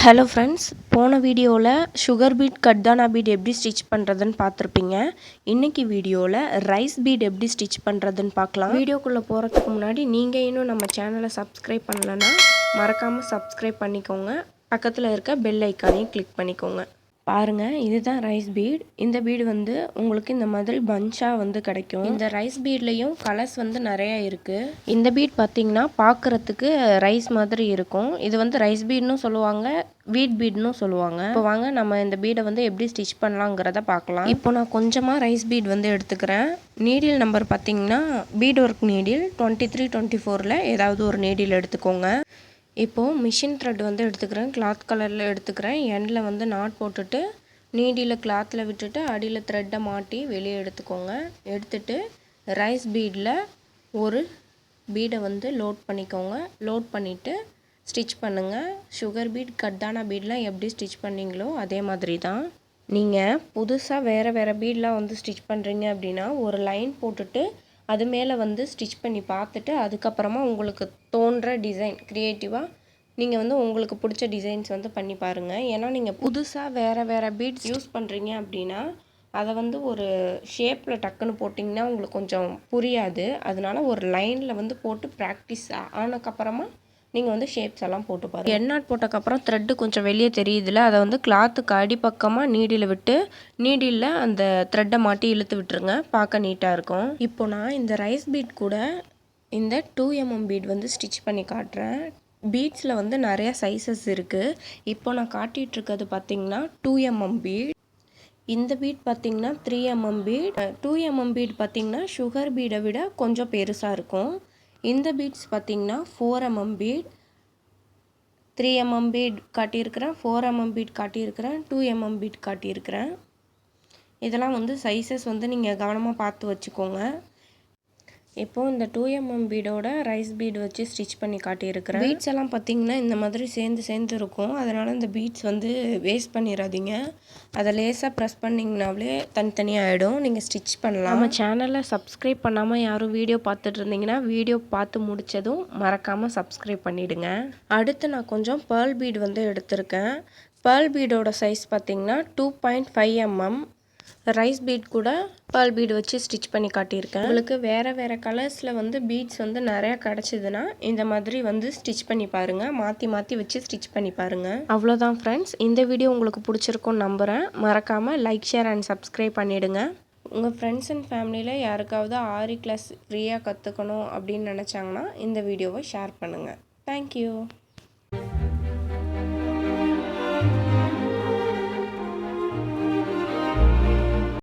Hello friends, போன வீடியோவில் sugar beat கர்தானா beat எப்படி ஸ்டிச் பண்ணுறதுன்னு பார்த்துருப்பீங்க. இன்றைக்கி வீடியோவில் ரைஸ் பீட் எப்படி ஸ்டிச் பண்ணுறதுன்னு பார்க்கலாம். வீடியோக்குள்ளே போகிறதுக்கு முன்னாடி நீங்கள் இன்னும் நம்ம சேனலை சப்ஸ்கிரைப் பண்ணலைன்னா மறக்காமல் சப்ஸ்கிரைப் பண்ணிக்கோங்க. பக்கத்தில் இருக்க பெல் ஐக்கானையும் கிளிக் பண்ணிக்கோங்க. பாருங்கள், இதுதான் ரைஸ் பீட். இந்த பீடு வந்து உங்களுக்கு இந்த மாதிரி பஞ்சாக வந்து கிடைக்கும். இந்த ரைஸ் பீட்லேயும் கலர்ஸ் வந்து நிறையா இருக்குது. இந்த பீட் பார்த்திங்கன்னா பார்க்குறதுக்கு ரைஸ் மாதிரி இருக்கும். இது வந்து ரைஸ் பீட்னு சொல்லுவாங்க, வீட் பீட்னு சொல்லுவாங்க. இப்போ வாங்க நம்ம இந்த பீடை வந்து எப்படி ஸ்டிச் பண்ணலாங்கிறத பார்க்கலாம். இப்போ நான் கொஞ்சமாக ரைஸ் பீட் வந்து எடுத்துக்கிறேன். நீடில் நம்பர் பார்த்திங்கன்னா பீட் ஒர்க் நீடில் 23, 24 ஏதாவது ஒரு நீடில் எடுத்துக்கோங்க. இப்போது மிஷின் த்ரெட் வந்து எடுத்துக்கிறேன். கிளாத் கலரில் எடுத்துக்கிறேன். எண்டில் வந்து நாட் போட்டுட்டு நீடியில் கிளாத்தில் விட்டுட்டு அடியில் த்ரெட்டை மாட்டி வெளியே எடுத்துக்கோங்க. எடுத்துட்டு ரைஸ் பீடில் ஒரு பீடை வந்து லோட் பண்ணிக்கோங்க. லோட் பண்ணிவிட்டு ஸ்டிச் பண்ணுங்கள். சுகர் பீட் கர்தானா பீட்லாம் எப்படி ஸ்டிச் பண்ணிங்களோ அதே மாதிரி தான். நீங்கள் புதுசாக வேறு பீட்லாம் வந்து ஸ்டிச் பண்ணுறீங்க அப்படின்னா ஒரு லைன் போட்டுட்டு அது மேலே வந்து ஸ்டிச் பண்ணி பார்த்துட்டு அதுக்கப்புறமா உங்களுக்கு தோன்ற டிசைன் க்ரியேட்டிவாக நீங்கள் வந்து உங்களுக்கு பிடிச்ச டிசைன்ஸ் வந்து பண்ணி பாருங்கள். ஏன்னா நீங்கள் புதுசாக வேறு பீட்ஸ் யூஸ் பண்ணுறீங்க அப்படின்னா அதை வந்து ஒரு ஷேப்பில் டக்குன்னு போட்டிங்கன்னா உங்களுக்கு கொஞ்சம் புரியாது. அதனால ஒரு லைனில் வந்து போட்டு ப்ராக்டிஸ் ஆனதுக்கப்புறமா நீங்கள் வந்து ஷேப்ஸ் எல்லாம் போட்டு பாருங்கள். எண்ணாட் போட்டக்கப்புறம் த்ரெட்டு கொஞ்சம் வெளியே தெரியுதுல, அதை வந்து கிளாத்துக்கு அடிப்பக்கமாக நீடியில் விட்டு நீடியில் அந்த த்ரெட்டை மாட்டி இழுத்து விட்டுருங்க. பார்க்க நீட்டாக இருக்கும். இப்போ நான் இந்த ரைஸ் பீட் கூட இந்த 2mm பீட் வந்து ஸ்டிச் பண்ணி காட்டுறேன். பீட்ஸில் வந்து நிறையா சைஸஸ் இருக்குது. இப்போ நான் காட்டிகிட்ருக்கிறது பார்த்திங்கன்னா 2mm பீட். இந்த பீட் பார்த்திங்கன்னா 3mm பீட். 2mm பீட் பார்த்திங்கன்னா சுகர் பீடை விட கொஞ்சம் பெருசாக இருக்கும். இந்த பீட்ஸ் பார்த்திங்கன்னா 4mm பீட். 3mm பீட் காட்டியிருக்கிறேன், 4mm பீட் காட்டியிருக்கிறேன், 2mm பீட் காட்டியிருக்கிறேன். இதெல்லாம் வந்து சைஸஸ் வந்து நீங்கள் கவனமாக பார்த்து வச்சுக்கோங்க. இப்போது இந்த 2mm பீடோட ரைஸ் பீட் வச்சு ஸ்டிச் பண்ணி காட்டியிருக்கிறேன். பீட்ஸ் எல்லாம் பார்த்திங்கன்னா இந்த மாதிரி சேர்ந்து இருக்கும். அதனால் இந்த பீட்ஸ் வந்து வேஸ்ட் பண்ணிடாதீங்க. அதை லேசாக ப்ரெஸ் பண்ணிங்கனாலே தனித்தனியாக ஆகிடும். நீங்கள் ஸ்டிச் பண்ணலாம். நம்ம சேனலை சப்ஸ்கிரைப் பண்ணாமல் யாரும் வீடியோ பார்த்துட்டு இருந்தீங்கன்னா வீடியோ பார்த்து முடித்ததும் மறக்காமல் சப்ஸ்கிரைப் பண்ணிவிடுங்க. அடுத்து நான் கொஞ்சம் பேர்ல் பீட் வந்து எடுத்திருக்கேன். பேர்ல் பீடோட சைஸ் பார்த்திங்கன்னா 2.5mm. ரைஸ் பீட் கூட பேர்ல் பீட் வச்சு ஸ்டிச் பண்ணி காட்டியிருக்கேன். உங்களுக்கு வேறு கலர்ஸில் வந்து பீட்ஸ் வந்து நிறையா கிடச்சிதுன்னா இந்த மாதிரி வந்து ஸ்டிச் பண்ணி பாருங்கள். மாற்றி வச்சு ஸ்டிச் பண்ணி பாருங்கள். அவ்வளோதான் ஃப்ரெண்ட்ஸ். இந்த வீடியோ உங்களுக்கு பிடிச்சிருக்குன்னு நம்புகிறேன். மறக்காமல் லைக், ஷேர் அண்ட் சப்ஸ்கிரைப் பண்ணிவிடுங்க. உங்கள் ஃப்ரெண்ட்ஸ் அண்ட் ஃபேமிலியில் யாருக்காவது ஆரி கிளாஸ் ஃப்ரீயாக கற்றுக்கணும் அப்படின்னு நினச்சாங்கன்னா இந்த வீடியோவை ஷேர் பண்ணுங்கள். தேங்க்யூ.